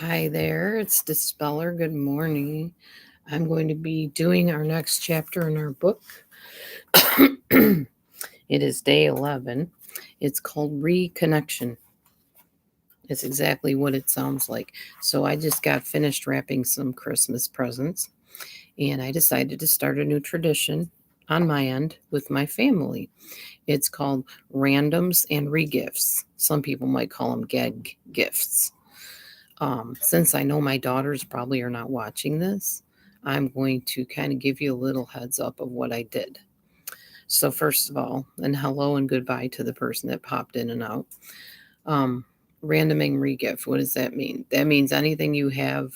Hi there, it's Dispeller. Good morning. I'm going to be doing our next chapter in our book. It is day 11. It's called Reconnection. It's exactly what it sounds like. So I just got finished wrapping some Christmas presents, and I decided to start a new tradition on my end with my family. It's called Randoms and Regifts. Some people might call them gag gifts. Since I know my daughters probably are not watching this, I'm going to kind of give you a little heads up of what I did. So, first of all, and hello and goodbye to the person that popped in and out. Um, Randoming regift, what does that mean? That means anything you have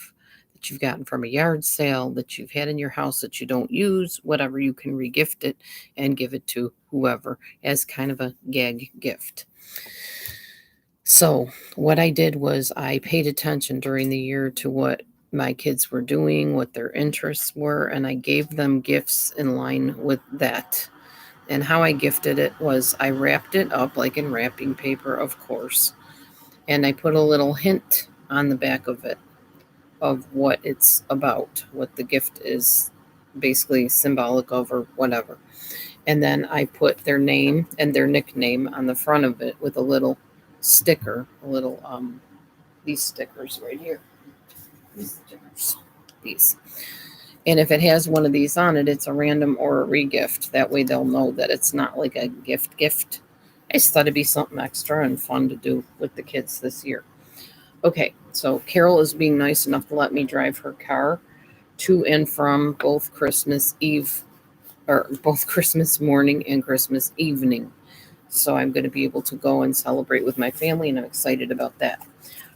that you've gotten from a yard sale, that you've had in your house that you don't use, whatever, you can regift it and give it to whoever as kind of a gag gift. So, what I did was I paid attention during the year to what my kids were doing, what their interests were, and I gave them gifts in line with that. And how I gifted it was I wrapped it up like in wrapping paper, of course, and I put a little hint on the back of it of what it's about, what the gift is basically symbolic of, or whatever. And then I put their name and their nickname on the front of it with a little sticker, a little these stickers right here. These stickers. These. And if it has one of these on it, it's a random or a regift. That way they'll know that it's not like a gift. I just thought it'd be something extra and fun to do with the kids this year. Okay, so Carol is being nice enough to let me drive her car to and from both Christmas Eve, or both Christmas morning and Christmas evening. So I'm going to be able to go and celebrate with my family, and I'm excited about that.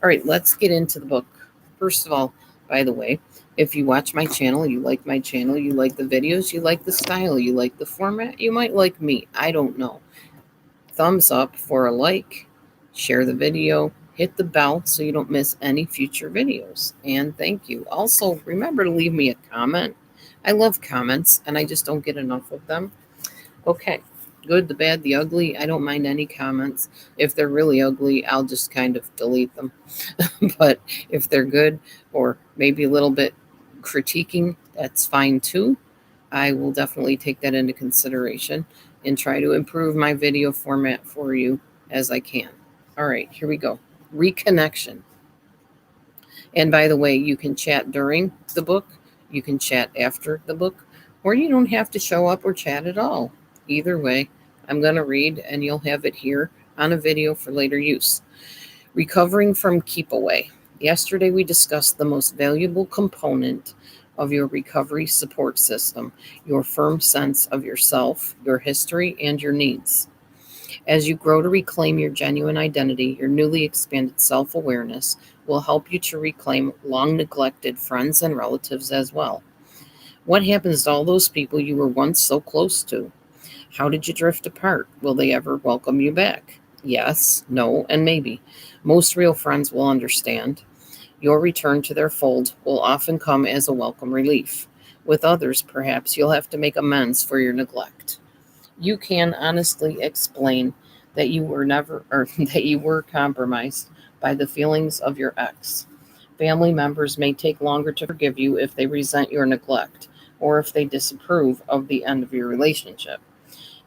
All right, let's get into the book. First of all, by the way, if you watch my channel, you like my channel, you like the videos, you like the style, you like the format, you might like me. I don't know. Thumbs up for a like, share the video, hit the bell so you don't miss any future videos. And thank you. Also, remember to leave me a comment. I love comments, and I just don't get enough of them. Okay, good, the bad, the ugly. I don't mind any comments. If they're really ugly, I'll just kind of delete them. But if they're good or maybe a little bit critiquing, that's fine too. I will definitely take that into consideration and try to improve my video format for you as I can. All right, here we go. Reconnection. And by the way, you can chat during the book, you can chat after the book, or you don't have to show up or chat at all. Either way, I'm going to read and you'll have it here on a video for later use. Recovering from keep away. Yesterday, we discussed the most valuable component of your recovery support system, your firm sense of yourself, your history, and your needs. As you grow to reclaim your genuine identity, your newly expanded self awareness will help you to reclaim long neglected friends and relatives as well. What happens to all those people you were once so close to? How did you drift apart? Will they ever welcome you back? Yes, no, and maybe. Most real friends will understand. Your return to their fold will often come as a welcome relief. With others, perhaps you'll have to make amends for your neglect. You can honestly explain that you were never or that you were compromised by the feelings of your ex. Family members may take longer to forgive you if they resent your neglect or if they disapprove of the end of your relationship.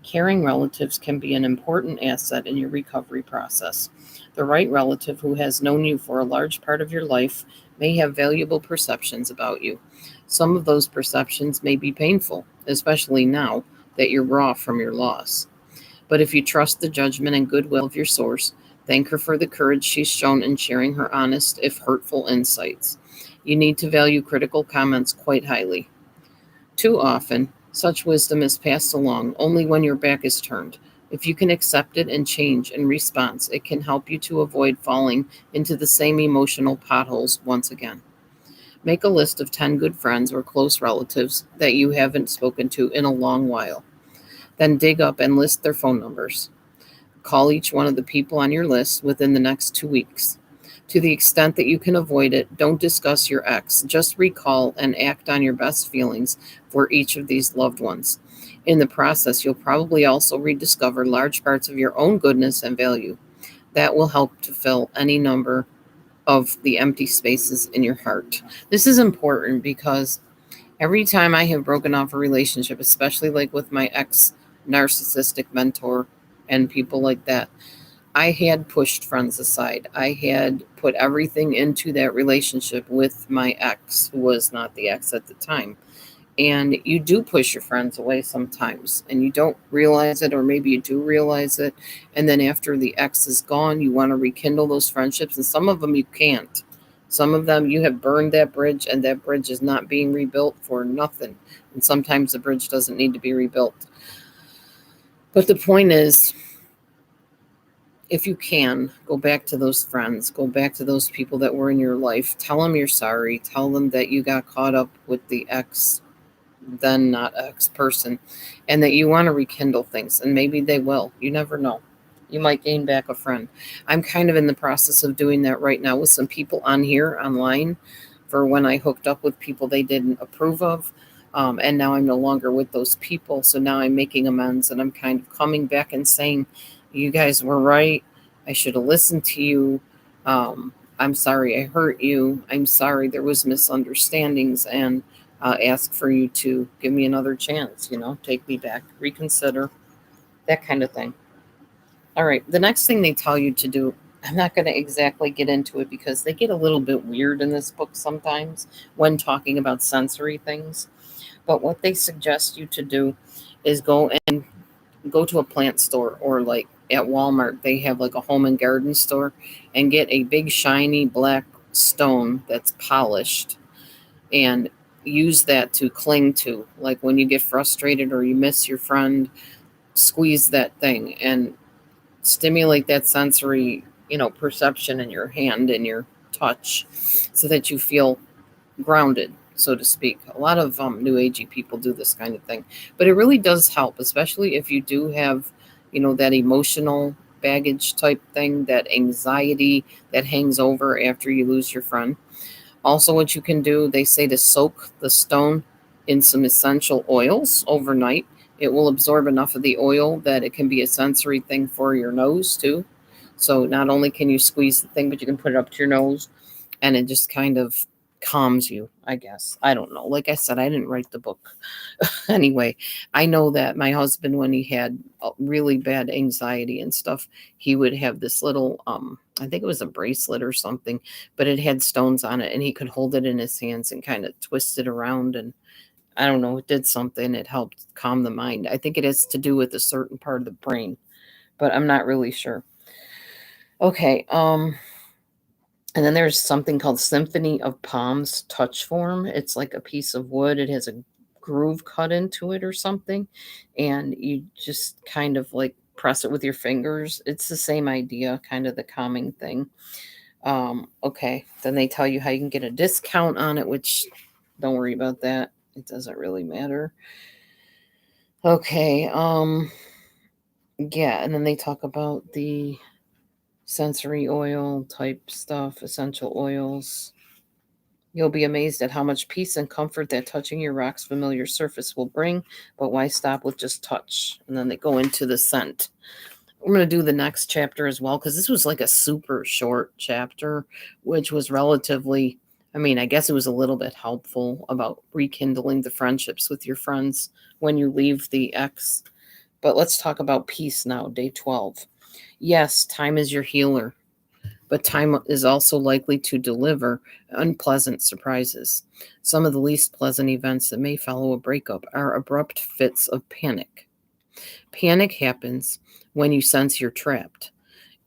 Caring relatives can be an important asset in your recovery process. The right relative who has known you for a large part of your life may have valuable perceptions about you. Some of those perceptions may be painful, especially now that you're raw from your loss. But if you trust the judgment and goodwill of your source, thank her for the courage she's shown in sharing her honest, if hurtful, insights. You need to value critical comments quite highly. Too often, such wisdom is passed along only when your back is turned. If you can accept it and change in response, it can help you to avoid falling into the same emotional potholes once again. Make a list of 10 good friends or close relatives that you haven't spoken to in a long while. Then dig up and list their phone numbers. Call each one of the people on your list within the next 2 weeks. To the extent that you can avoid it, don't discuss your ex. Just recall and act on your best feelings for each of these loved ones. In the process, you'll probably also rediscover large parts of your own goodness and value. That will help to fill any number of the empty spaces in your heart. This is important because every time I have broken off a relationship, especially like with my ex narcissistic mentor and people like that, I had pushed friends aside. I had put everything into that relationship with my ex, who was not the ex at the time. And you do push your friends away sometimes, and you don't realize it, or maybe you do realize it. And then after the ex is gone, you want to rekindle those friendships, and some of them you can't. Some of them you have burned that bridge, and that bridge is not being rebuilt for nothing. And sometimes the bridge doesn't need to be rebuilt. But the point is, if you can, go back to those friends, go back to those people that were in your life. Tell them you're sorry. Tell them that you got caught up with the ex, then not ex person, and that you want to rekindle things. And maybe they will. You never know. You might gain back a friend. I'm kind of in the process of doing that right now with some people on here online for when I hooked up with people they didn't approve of. And now I'm no longer with those people. So now I'm making amends, and I'm kind of coming back and saying, you guys were right. I should have listened to you. I'm sorry I hurt you. I'm sorry there was misunderstandings, and ask for you to give me another chance, take me back, reconsider, that kind of thing. All right. The next thing they tell you to do, I'm not going to exactly get into it because they get a little bit weird in this book sometimes when talking about sensory things. But what they suggest you to do is go to a plant store, or like at Walmart, they have like a home and garden store, and get a big shiny black stone that's polished, and use that to cling to. Like when you get frustrated or you miss your friend, squeeze that thing and stimulate that sensory, perception in your hand and your touch, so that you feel grounded, so to speak. A lot of new agey people do this kind of thing, but it really does help, especially if you do have, that emotional baggage type thing, that anxiety that hangs over after you lose your friend. Also, what you can do, they say to soak the stone in some essential oils overnight. It will absorb enough of the oil that it can be a sensory thing for your nose too. So not only can you squeeze the thing, but you can put it up to your nose, and it just kind of calms you, I guess. I don't know. Like I said, I didn't write the book. Anyway, I know that my husband, when he had really bad anxiety and stuff, he would have this little, I think it was a bracelet or something, but it had stones on it, and he could hold it in his hands and kind of twist it around. And I don't know, it did something. It helped calm the mind. I think it has to do with a certain part of the brain, but I'm not really sure. Okay. And then there's something called Symphony of Palms touch form. It's like a piece of wood. It has a groove cut into it or something. And you just kind of like press it with your fingers. It's the same idea, kind of the calming thing. Okay. Then they tell you how you can get a discount on it, which don't worry about that. It doesn't really matter. Okay. Yeah. And then they talk about the sensory oil type stuff, essential oils. You'll be amazed at how much peace and comfort that touching your rock's familiar surface will bring, but why stop with just touch? And then they go into the scent. We're going to do the next chapter as well, because this was like a super short chapter, which was relatively, I guess it was a little bit helpful about rekindling the friendships with your friends when you leave the ex. But let's talk about peace now, day 12. Yes, time is your healer, but time is also likely to deliver unpleasant surprises. Some of the least pleasant events that may follow a breakup are abrupt fits of panic. Panic happens when you sense you're trapped.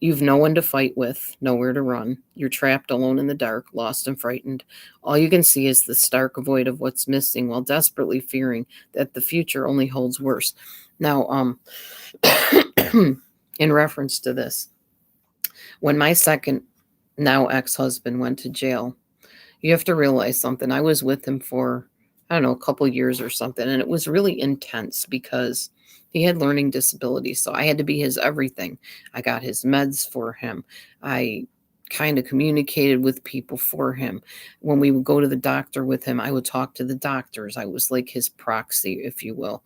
You've no one to fight with, nowhere to run. You're trapped alone in the dark, lost and frightened. All you can see is the stark void of what's missing, while desperately fearing that the future only holds worse. Now, in reference to this, when my second, now ex-husband, went to jail, you have to realize something. I was with him for, I don't know, a couple years or something, and it was really intense because he had learning disabilities, so I had to be his everything. I got his meds for him. I kind of communicated with people for him. When we would go to the doctor with him, I would talk to the doctors. I was like his proxy, if you will,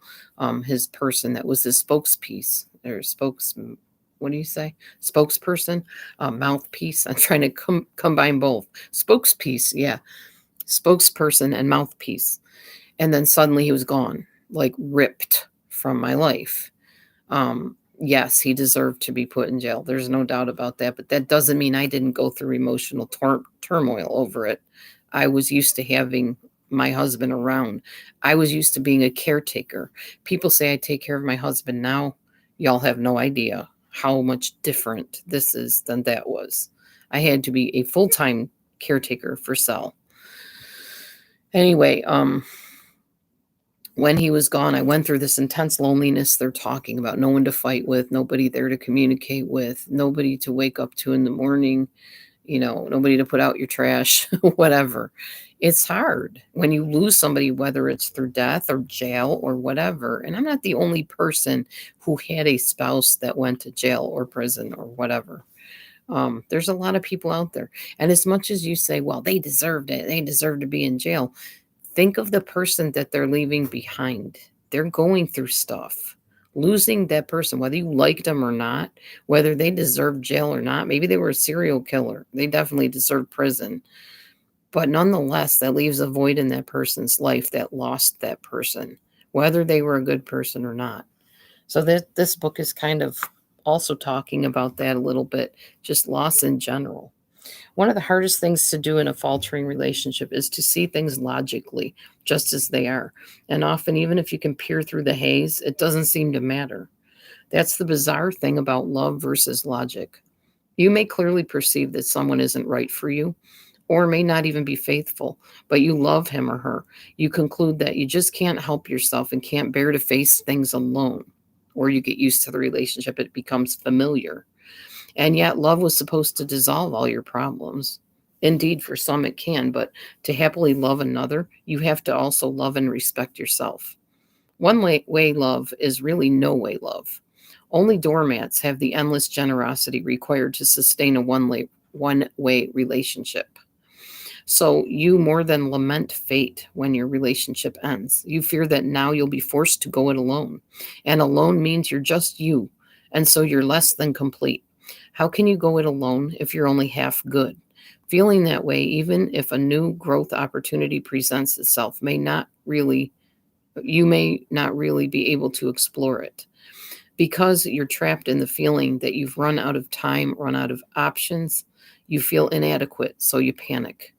his person that was his spokesperson or spokesman. what do you say? Spokesperson, mouthpiece. I'm trying to combine both. Spokespiece, yeah. Spokesperson and mouthpiece. And then suddenly he was gone, like ripped from my life. Yes, he deserved to be put in jail. There's no doubt about that. But that doesn't mean I didn't go through emotional turmoil over it. I was used to having my husband around. I was used to being a caretaker. People say I take care of my husband now. Y'all have no idea how much different this is than that was. I had to be a full-time caretaker for Sel. Anyway, when he was gone, I went through this intense loneliness they're talking about. No one to fight with, nobody there to communicate with, nobody to wake up to in the morning, nobody to put out your trash, whatever. It's hard when you lose somebody, whether it's through death or jail or whatever. And I'm not the only person who had a spouse that went to jail or prison or whatever. There's a lot of people out there. And as much as you say, well, they deserved it, they deserve to be in jail. Think of the person that they're leaving behind. They're going through stuff. Losing that person, whether you liked them or not, whether they deserved jail or not, maybe they were a serial killer. They definitely deserve prison. But nonetheless, that leaves a void in that person's life that lost that person, whether they were a good person or not. So this book is kind of also talking about that a little bit, just loss in general. One of the hardest things to do in a faltering relationship is to see things logically, just as they are. And often, even if you can peer through the haze, it doesn't seem to matter. That's the bizarre thing about love versus logic. You may clearly perceive that someone isn't right for you, or may not even be faithful, but you love him or her. You conclude that you just can't help yourself and can't bear to face things alone, or you get used to the relationship. It becomes familiar. And yet love was supposed to dissolve all your problems. Indeed, for some it can, but to happily love another, you have to also love and respect yourself. One-way love is really no-way love. Only doormats have the endless generosity required to sustain a one-way relationship. So you more than lament fate when your relationship ends. You fear that now you'll be forced to go it alone. And alone means you're just you, and so you're less than complete. How can you go it alone if you're only half good? Feeling that way, even if a new growth opportunity presents itself, you may not really be able to explore it. Because you're trapped in the feeling that you've run out of time, run out of options, you feel inadequate, so you panic.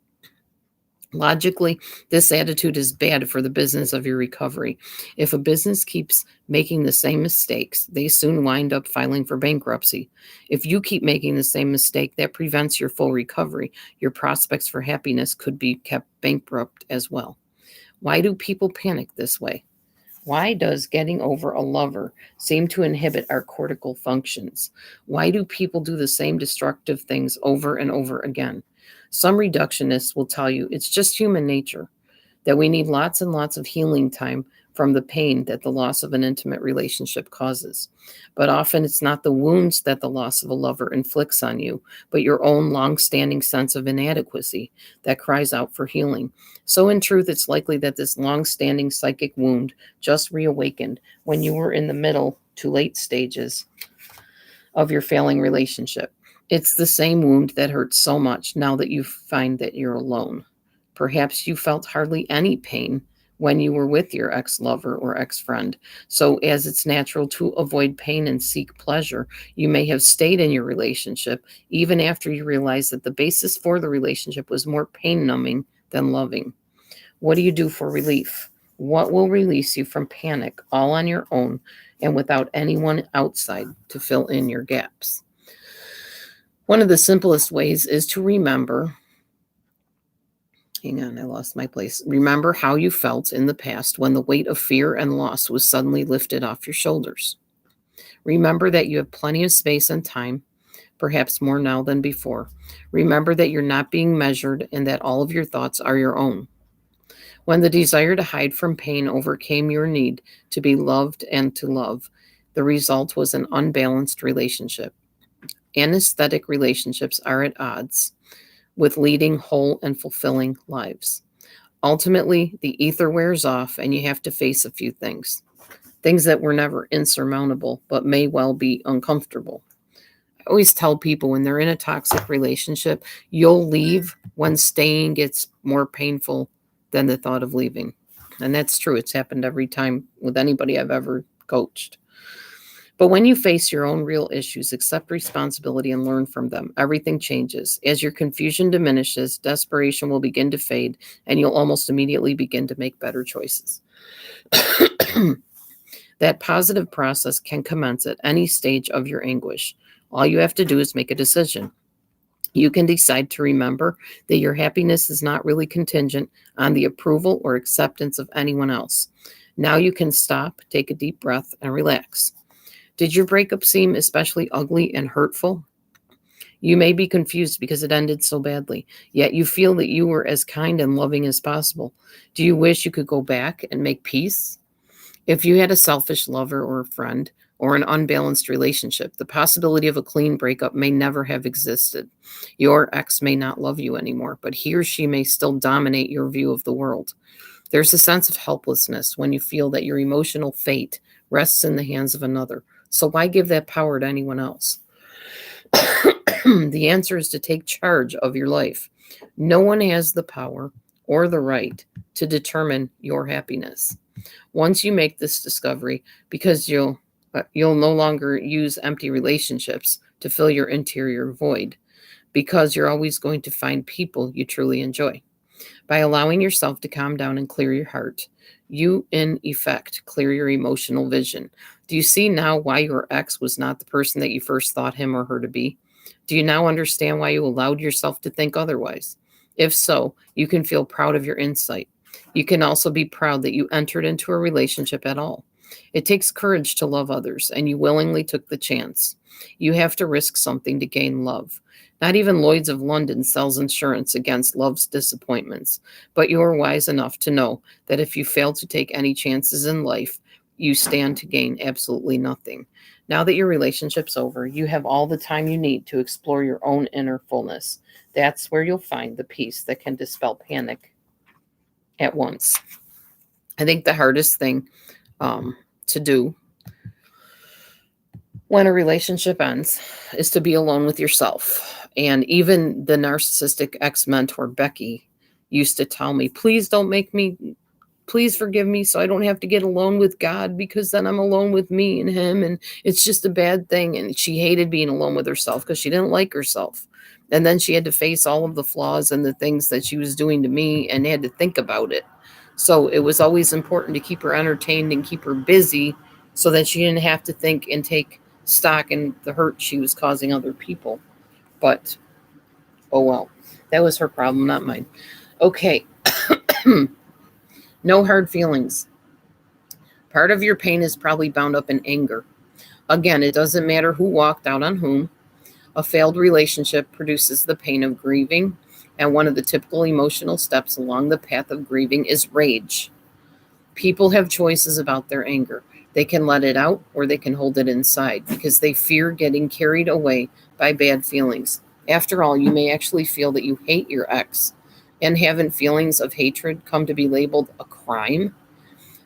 Logically, this attitude is bad for the business of your recovery. If a business keeps making the same mistakes, they soon wind up filing for bankruptcy. If you keep making the same mistake, that prevents your full recovery. Your prospects for happiness could be kept bankrupt as well. Why do people panic this way? Why does getting over a lover seem to inhibit our cortical functions? Why do people do the same destructive things over and over again? Some reductionists will tell you it's just human nature, that we need lots and lots of healing time from the pain that the loss of an intimate relationship causes. But often it's not the wounds that the loss of a lover inflicts on you, but your own long-standing sense of inadequacy that cries out for healing. So in truth, it's likely that this long-standing psychic wound just reawakened when you were in the middle to late stages of your failing relationship. It's the same wound that hurts so much now that you find that you're alone. Perhaps you felt hardly any pain when you were with your ex-lover or ex-friend. So as it's natural to avoid pain and seek pleasure, you may have stayed in your relationship even after you realized that the basis for the relationship was more pain-numbing than loving. What do you do for relief? What will release you from panic all on your own and without anyone outside to fill in your gaps? One of the simplest ways is to remember. Hang on, I lost my place. Remember how you felt in the past when the weight of fear and loss was suddenly lifted off your shoulders. Remember that you have plenty of space and time, perhaps more now than before. Remember that you're not being measured and that all of your thoughts are your own. When the desire to hide from pain overcame your need to be loved and to love, the result was an unbalanced relationship. Anesthetic relationships are at odds with leading whole and fulfilling lives. Ultimately, the ether wears off and you have to face a few things that were never insurmountable, but may well be uncomfortable. always tell people when they're in a toxic relationship, you'll leave when staying gets more painful than the thought of leaving. And that's true. It's happened every time with anybody I've ever coached. But when you face your own real issues, accept responsibility and learn from them, everything changes. As your confusion diminishes, desperation will begin to fade, and you'll almost immediately begin to make better choices. That positive process can commence at any stage of your anguish. All you have to do is make a decision. You can decide to remember that your happiness is not really contingent on the approval or acceptance of anyone else. Now you can stop, take a deep breath, and relax. Did your breakup seem especially ugly and hurtful? You may be confused because it ended so badly, yet you feel that you were as kind and loving as possible. Do you wish you could go back and make peace? If you had a selfish lover or a friend or an unbalanced relationship, the possibility of a clean breakup may never have existed. Your ex may not love you anymore, but he or she may still dominate your view of the world. There's a sense of helplessness when you feel that your emotional fate rests in the hands of another. So why give that power to anyone else? The answer is to take charge of your life. No one has the power or the right to determine your happiness. Once you make this discovery, because you'll no longer use empty relationships to fill your interior void, because you're always going to find people you truly enjoy. By allowing yourself to calm down and clear your heart, you, in effect, clear your emotional vision. Do you see now why your ex was not the person that you first thought him or her to be? Do you now understand why you allowed yourself to think otherwise? If so, you can feel proud of your insight. You can also be proud that you entered into a relationship at all. It takes courage to love others, and you willingly took the chance. You have to risk something to gain love. Not even Lloyd's of London sells insurance against love's disappointments, but you are wise enough to know that if you fail to take any chances in life, you stand to gain absolutely nothing. Now that your relationship's over, you have all the time you need to explore your own inner fullness. That's where you'll find the peace that can dispel panic at once. I think the hardest thing to do when a relationship ends is to be alone with yourself. And even the narcissistic ex-mentor, Becky, used to tell me, please forgive me so I don't have to get alone with God, because then I'm alone with me and him. And it's just a bad thing. And she hated being alone with herself because she didn't like herself. And then she had to face all of the flaws and the things that she was doing to me and had to think about it. So it was always important to keep her entertained and keep her busy so that she didn't have to think and take stock in the hurt she was causing other people. But, oh well, that was her problem, not mine. Okay. No hard feelings. Part of your pain is probably bound up in anger. Again, it doesn't matter who walked out on whom. A failed relationship produces the pain of grieving, and one of the typical emotional steps along the path of grieving is rage. People have choices about their anger. They can let it out or they can hold it inside because they fear getting carried away by bad feelings. After all, you may actually feel that you hate your ex, and haven't feelings of hatred come to be labeled a crime?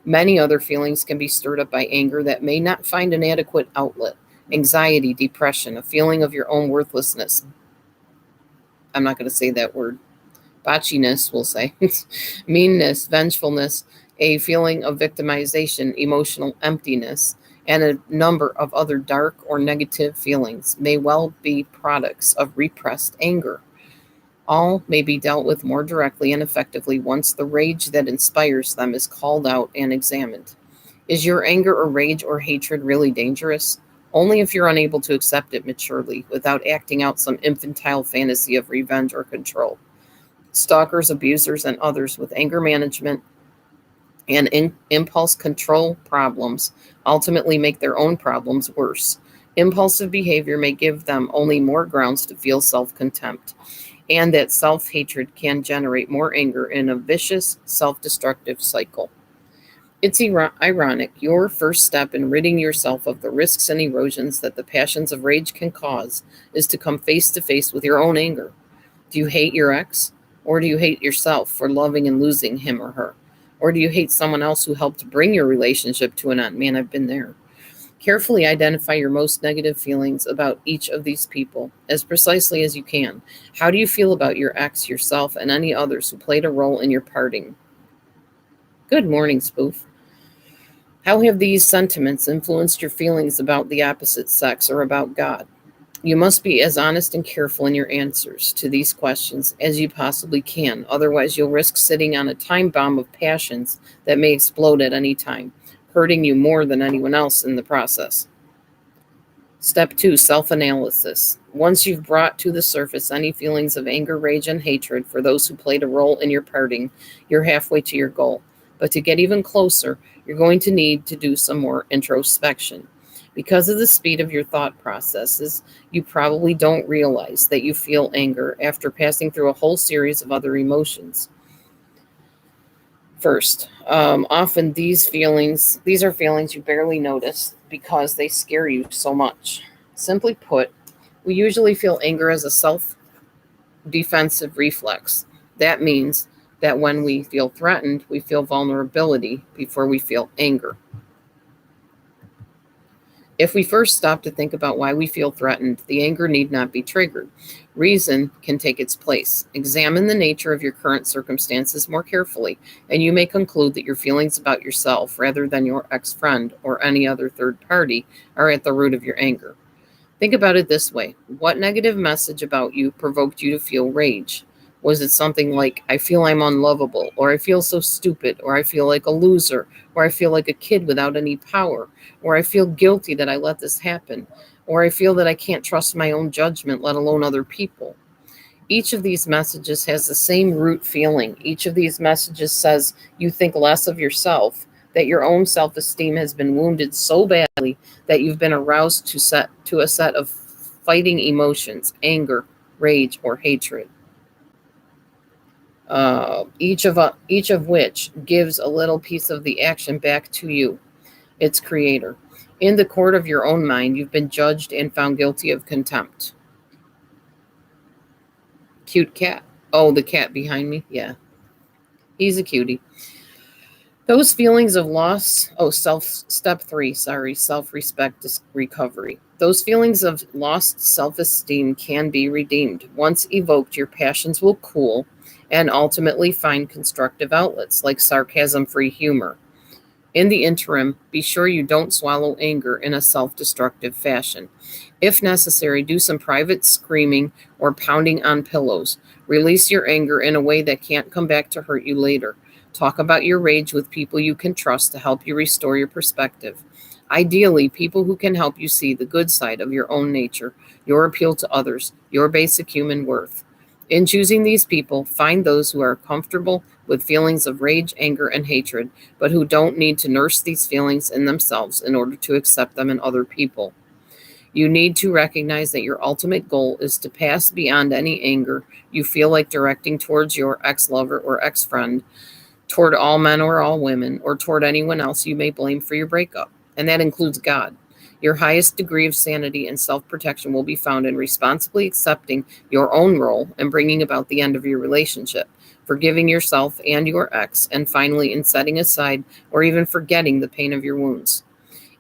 Many other feelings can be stirred up by anger that may not find an adequate outlet. Anxiety, depression, a feeling of your own worthlessness. I'm not going to say that word. Botchiness, we'll say. Meanness, vengefulness, a feeling of victimization, emotional emptiness, and a number of other dark or negative feelings may well be products of repressed anger. All may be dealt with more directly and effectively once the rage that inspires them is called out and examined. Is your anger or rage or hatred really dangerous? Only if you're unable to accept it maturely without acting out some infantile fantasy of revenge or control. Stalkers, abusers, and others with anger management and impulse control problems ultimately make their own problems worse. Impulsive behavior may give them only more grounds to feel self-contempt, and that self-hatred can generate more anger in a vicious, self-destructive cycle. It's ironic. Your first step in ridding yourself of the risks and erosions that the passions of rage can cause is to come face to face with your own anger. Do you hate your ex? Or do you hate yourself for loving and losing him or her? Or do you hate someone else who helped bring your relationship to an end? Man, I've been there. Carefully identify your most negative feelings about each of these people as precisely as you can. How do you feel about your ex, yourself, and any others who played a role in your parting? Good morning, Spoof. How have these sentiments influenced your feelings about the opposite sex or about God? You must be as honest and careful in your answers to these questions as you possibly can. Otherwise, you'll risk sitting on a time bomb of passions that may explode at any time, hurting you more than anyone else in the process. Step 2, self-analysis. Once you've brought to the surface any feelings of anger, rage, and hatred for those who played a role in your parting, you're halfway to your goal. But to get even closer, you're going to need to do some more introspection. Because of the speed of your thought processes, you probably don't realize that you feel anger after passing through a whole series of other emotions. First, often these are feelings you barely notice because they scare you so much. Simply put, we usually feel anger as a self-defensive reflex. That means that when we feel threatened, we feel vulnerability before we feel anger. If we first stop to think about why we feel threatened, the anger need not be triggered. Reason can take its place. Examine the nature of your current circumstances more carefully, and you may conclude that your feelings about yourself, rather than your ex-friend or any other third party, are at the root of your anger. Think about it this way. What negative message about you provoked you to feel rage? Was it something like, I feel I'm unlovable, or I feel so stupid, or I feel like a loser, or I feel like a kid without any power, or I feel guilty that I let this happen, or I feel that I can't trust my own judgment, let alone other people? Each of these messages has the same root feeling. Each of these messages says you think less of yourself, that your own self-esteem has been wounded so badly that you've been aroused to a set of fighting emotions, anger, rage, or hatred. Each of which gives a little piece of the action back to you, its creator. In the court of your own mind, you've been judged and found guilty of contempt. Cute cat. Oh, the cat behind me? Yeah, he's a cutie. Those feelings of loss, step 3, self-respect recovery. Those feelings of lost self-esteem can be redeemed. Once evoked, your passions will cool and ultimately find constructive outlets like sarcasm-free humor. In the interim, be sure you don't swallow anger in a self-destructive fashion. If necessary, do some private screaming or pounding on pillows. Release your anger in a way that can't come back to hurt you later. Talk about your rage with people you can trust to help you restore your perspective. Ideally, people who can help you see the good side of your own nature, your appeal to others, your basic human worth. In choosing these people, find those who are comfortable with feelings of rage, anger, and hatred, but who don't need to nurse these feelings in themselves in order to accept them in other people. You need to recognize that your ultimate goal is to pass beyond any anger you feel like directing towards your ex-lover or ex-friend, toward all men or all women, or toward anyone else you may blame for your breakup. And that includes God. Your highest degree of sanity and self-protection will be found in responsibly accepting your own role and bringing about the end of your relationship, forgiving yourself and your ex, and finally in setting aside or even forgetting the pain of your wounds.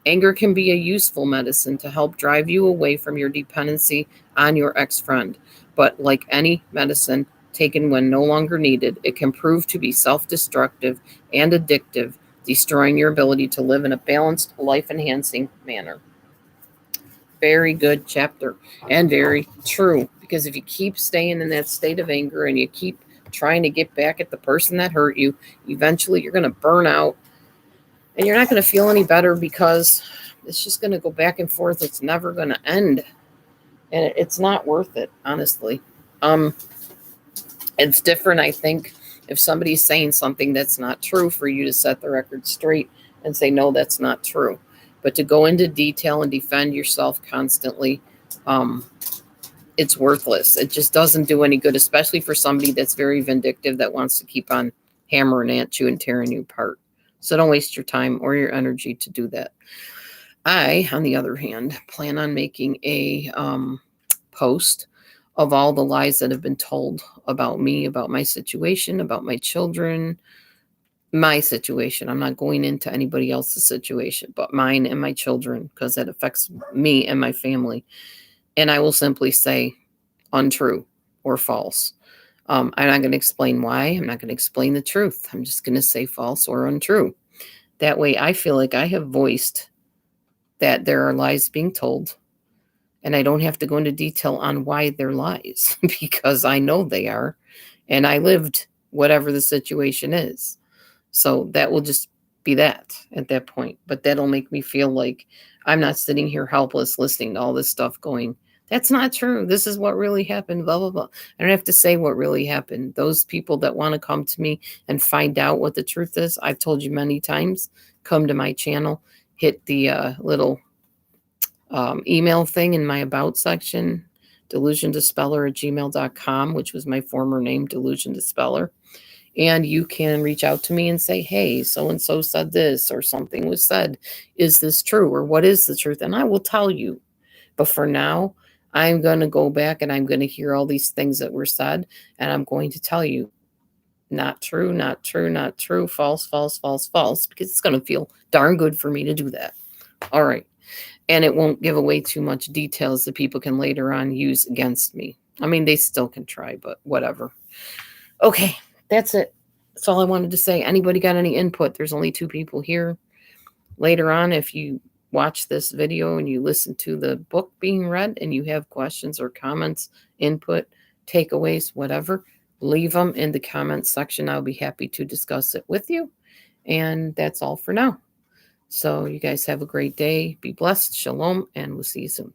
Anger can be a useful medicine to help drive you away from your dependency on your ex-friend, but like any medicine taken when no longer needed, it can prove to be self-destructive and addictive, destroying your ability to live in a balanced, life-enhancing manner. Very good chapter and very true, because if you keep staying in that state of anger and you keep trying to get back at the person that hurt you, eventually you're going to burn out and you're not going to feel any better because it's just going to go back and forth. It's never going to end. And it's not worth it, honestly. It's different, I think, if somebody's saying something that's not true, for you to set the record straight and say, no, that's not true. But to go into detail and defend yourself constantly, it's worthless. It just doesn't do any good, especially for somebody that's very vindictive, that wants to keep on hammering at you and tearing you apart. So don't waste your time or your energy to do that. I, on the other hand, plan on making a post of all the lies that have been told about me, about my situation, about my children, my situation. I'm not going into anybody else's situation, but mine and my children, because that affects me and my family. And I will simply say untrue or false. I'm not going to explain why. I'm not going to explain the truth. I'm just going to say false or untrue. That way I feel like I have voiced that there are lies being told, and I don't have to go into detail on why they're lies because I know they are, and I lived whatever the situation is. So that will just be that at that point. But that'll make me feel like I'm not sitting here helpless listening to all this stuff going, that's not true. This is what really happened, blah, blah, blah. I don't have to say what really happened. Those people that want to come to me and find out what the truth is, I've told you many times, come to my channel, hit the little email thing in my about section, DelusionDispeller@gmail.com, which was my former name, DelusionDispeller. And you can reach out to me and say, hey, so-and-so said this, or something was said. Is this true? Or what is the truth? And I will tell you. But for now, I'm going to go back and I'm going to hear all these things that were said. And I'm going to tell you, not true, not true, not true, false, false, false, false, because it's going to feel darn good for me to do that. All right. And it won't give away too much details that people can later on use against me. I mean, they still can try, but whatever. Okay. That's it. That's all I wanted to say. Anybody got any input? There's only 2 people here. Later on, if you watch this video and you listen to the book being read and you have questions or comments, input, takeaways, whatever, leave them in the comments section. I'll be happy to discuss it with you. And that's all for now. So you guys have a great day. Be blessed. Shalom. And we'll see you soon.